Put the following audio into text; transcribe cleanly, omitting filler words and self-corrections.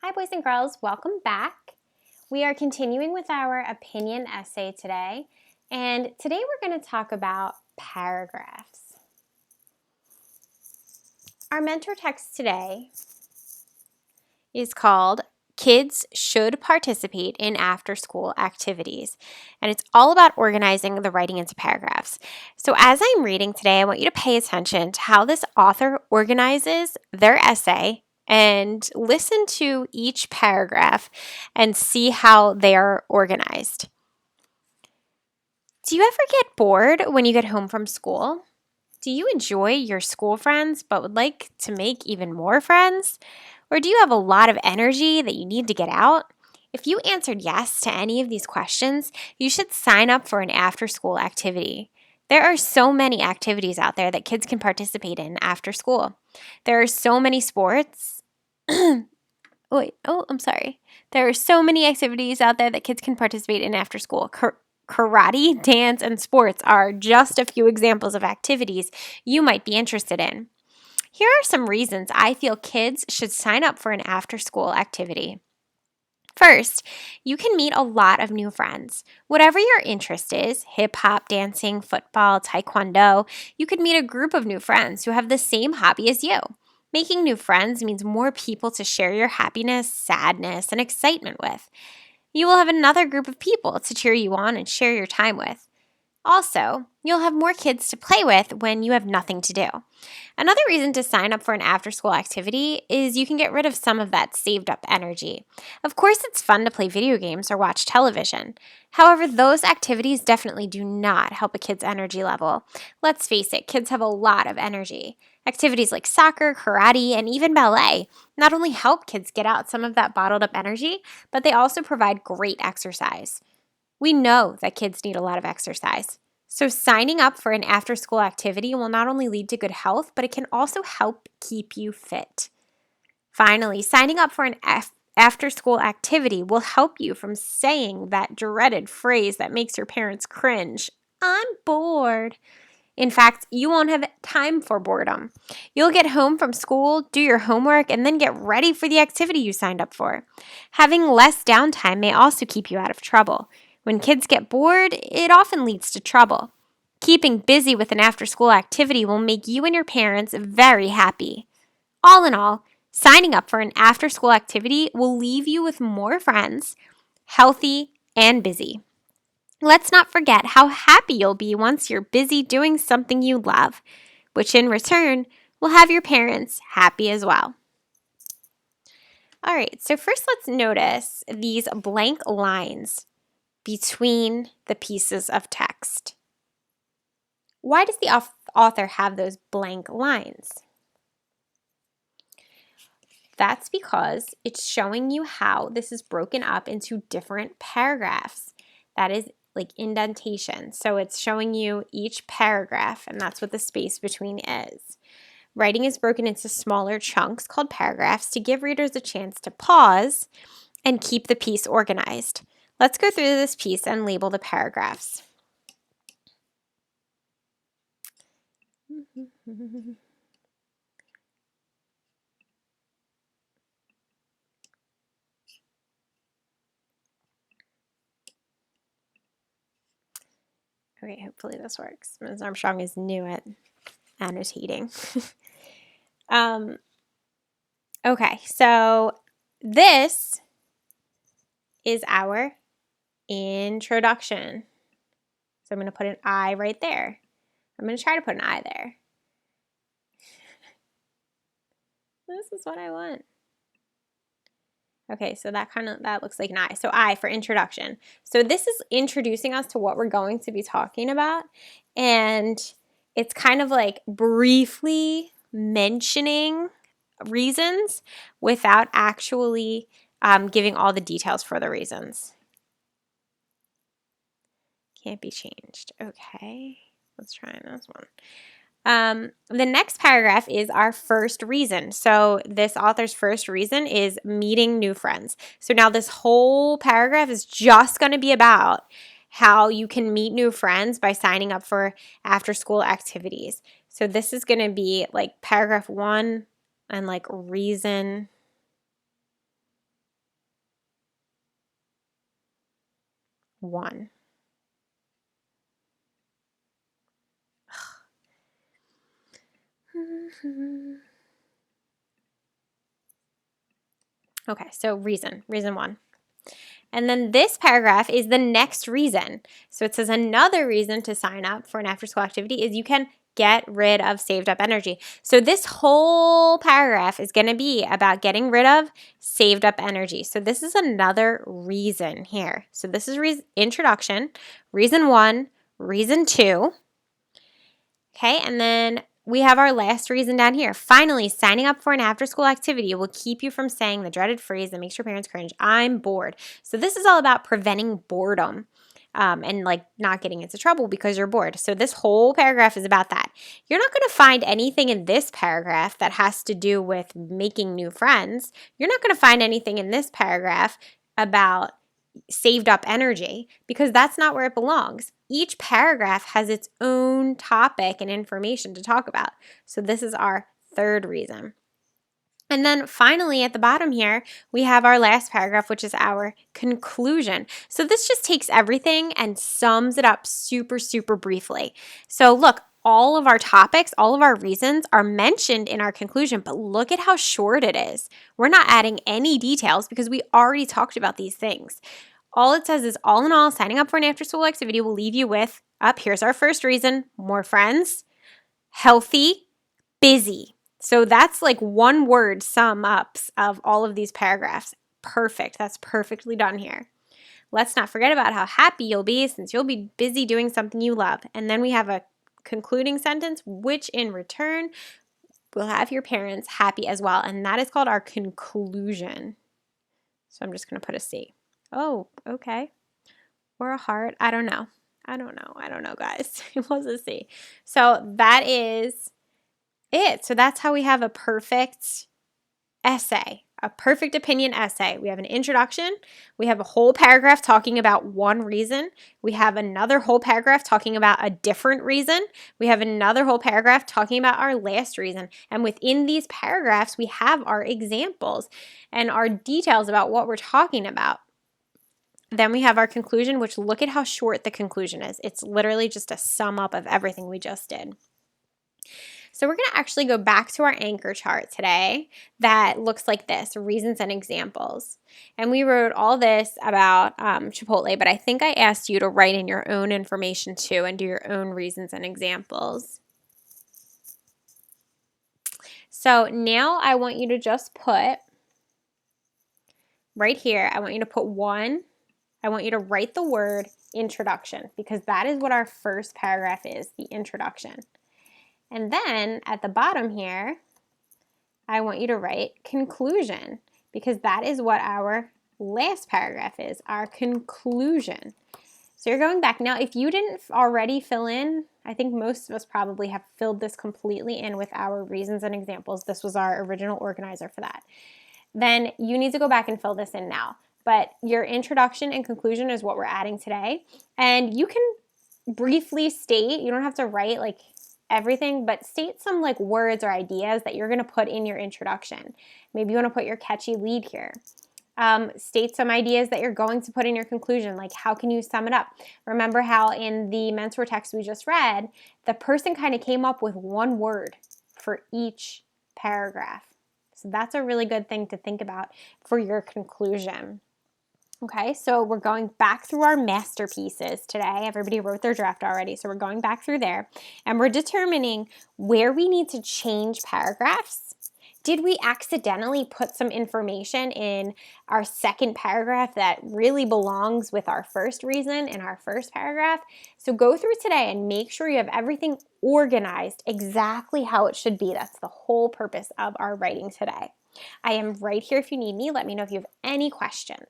Hi, boys and girls. Welcome back. We are continuing with our opinion essay today, and today we're going to talk about paragraphs. Our mentor text today is called Kids Should Participate in After-School Activities, and it's all about organizing the writing into paragraphs. So as I'm reading today, I want you to pay attention to how this author organizes their essay and listen to each paragraph and see how they are organized. Do you ever get bored when you get home from school? Do you enjoy your school friends but would like to make even more friends? Or do you have a lot of energy that you need to get out? If you answered yes to any of these questions, you should sign up for an after-school activity. There are so many activities out there that kids can participate in after school. There are so many sports. I'm sorry. There are so many activities out there that kids can participate in after school. Karate, dance, and sports are just a few examples of activities you might be interested in. Here are some reasons I feel kids should sign up for an after-school activity. First, you can meet a lot of new friends. Whatever your interest is, hip hop, dancing, football, taekwondo, you could meet a group of new friends who have the same hobby as you. Making new friends means more people to share your happiness, sadness, and excitement with. You will have another group of people to cheer you on and share your time with. Also, you'll have more kids to play with when you have nothing to do. Another reason to sign up for an after-school activity is you can get rid of some of that saved up energy. Of course, it's fun to play video games or watch television. However, those activities definitely do not help a kid's energy level. Let's face it, kids have a lot of energy. Activities like soccer, karate, and even ballet not only help kids get out some of that bottled up energy, but they also provide great exercise. We know that kids need a lot of exercise. So signing up for an after-school activity will not only lead to good health, but it can also help keep you fit. Finally, signing up for an after-school activity will help you from saying that dreaded phrase that makes your parents cringe, "I'm bored." In fact, you won't have time for boredom. You'll get home from school, do your homework, and then get ready for the activity you signed up for. Having less downtime may also keep you out of trouble. When kids get bored, it often leads to trouble. Keeping busy with an after-school activity will make you and your parents very happy. All in all, signing up for an after-school activity will leave you with more friends, healthy, and busy. Let's not forget how happy you'll be once you're busy doing something you love, which in return will have your parents happy as well. All right, so first let's notice these blank lines between the pieces of text. Why does the author have those blank lines? That's because it's showing you how this is broken up into different paragraphs. That is like indentation. So it's showing you each paragraph, and that's what the space between is. Writing is broken into smaller chunks called paragraphs to give readers a chance to pause and keep the piece organized. Let's go through this piece and label the paragraphs. Okay, hopefully this works. Ms. Armstrong is new at annotating. Okay, so this is our introduction. So I'm going to put an I right there. I'm going to try to put an I there. This is what I want. Okay, so that looks like an I. So I for introduction. So this is introducing us to what we're going to be talking about. And it's kind of like briefly mentioning reasons without actually giving all the details for the reasons. Can't be changed. Okay, let's try this one. The next paragraph is our first reason. So this author's first reason is meeting new friends. So now this whole paragraph is just going to be about how you can meet new friends by signing up for after-school activities. So this is going to be like paragraph 1 and like reason 1. Okay, so reason 1. And then this paragraph is the next reason. So it says another reason to sign up for an after school activity is you can get rid of saved up energy. So this whole paragraph is going to be about getting rid of saved up energy. So this is another reason here. So this is introduction, reason 1, reason 2. Okay, and then we have our last reason down here. Finally, signing up for an after school activity will keep you from saying the dreaded phrase that makes your parents cringe, I'm bored. So this is all about preventing boredom. And like not getting into trouble because you're bored. So this whole paragraph is about that. You're not going to find anything in this paragraph that has to do with making new friends. You're not going to find anything in this paragraph about saved up energy because that's not where it belongs. Each paragraph has its own topic and information to talk about. So this is our third reason. And then finally at the bottom here, we have our last paragraph, which is our conclusion. So this just takes everything and sums it up super, super briefly. So look, all of our topics, all of our reasons are mentioned in our conclusion, but look at how short it is. We're not adding any details because we already talked about these things. All it says is, all in all, signing up for an after-school activity will leave you with, here's our first reason, more friends, healthy, busy. So that's like one word sum ups of all of these paragraphs. Perfect. That's perfectly done here. Let's not forget about how happy you'll be since you'll be busy doing something you love. And then we have a concluding sentence, which in return will have your parents happy as well. And that is called our conclusion. So I'm just going to put a C. Oh, okay. Or a heart. I don't know, guys. It was a C. So that is it. So that's how we have a perfect essay, a perfect opinion essay. We have an introduction. We have a whole paragraph talking about one reason. We have another whole paragraph talking about a different reason. We have another whole paragraph talking about our last reason. And within these paragraphs, we have our examples and our details about what we're talking about. Then we have our conclusion, which look at how short the conclusion is. It's literally just a sum up of everything we just did. So we're going to actually go back to our anchor chart today that looks like this, reasons and examples. And we wrote all this about Chipotle, but I think I asked you to write in your own information too and do your own reasons and examples. So now I want you to just put, right here, I want you to put 1. I want you to write the word introduction because that is what our first paragraph is, the introduction. And then at the bottom here, I want you to write conclusion because that is what our last paragraph is, our conclusion. So you're going back. Now, if you didn't already fill in, I think most of us probably have filled this completely in with our reasons and examples. This was our original organizer for that. Then you need to go back and fill this in now. But your introduction and conclusion is what we're adding today. And you can briefly state, you don't have to write like everything, but state some like words or ideas that you're going to put in your introduction. Maybe you want to put your catchy lead here. State some ideas that you're going to put in your conclusion, like how can you sum it up? Remember how in the mentor text we just read, the person kind of came up with one word for each paragraph. So that's a really good thing to think about for your conclusion. Okay, so we're going back through our masterpieces today. Everybody wrote their draft already, so we're going back through there. And we're determining where we need to change paragraphs. Did we accidentally put some information in our second paragraph that really belongs with our first reason in our first paragraph? So go through today and make sure you have everything organized exactly how it should be. That's the whole purpose of our writing today. I am right here if you need me. Let me know if you have any questions.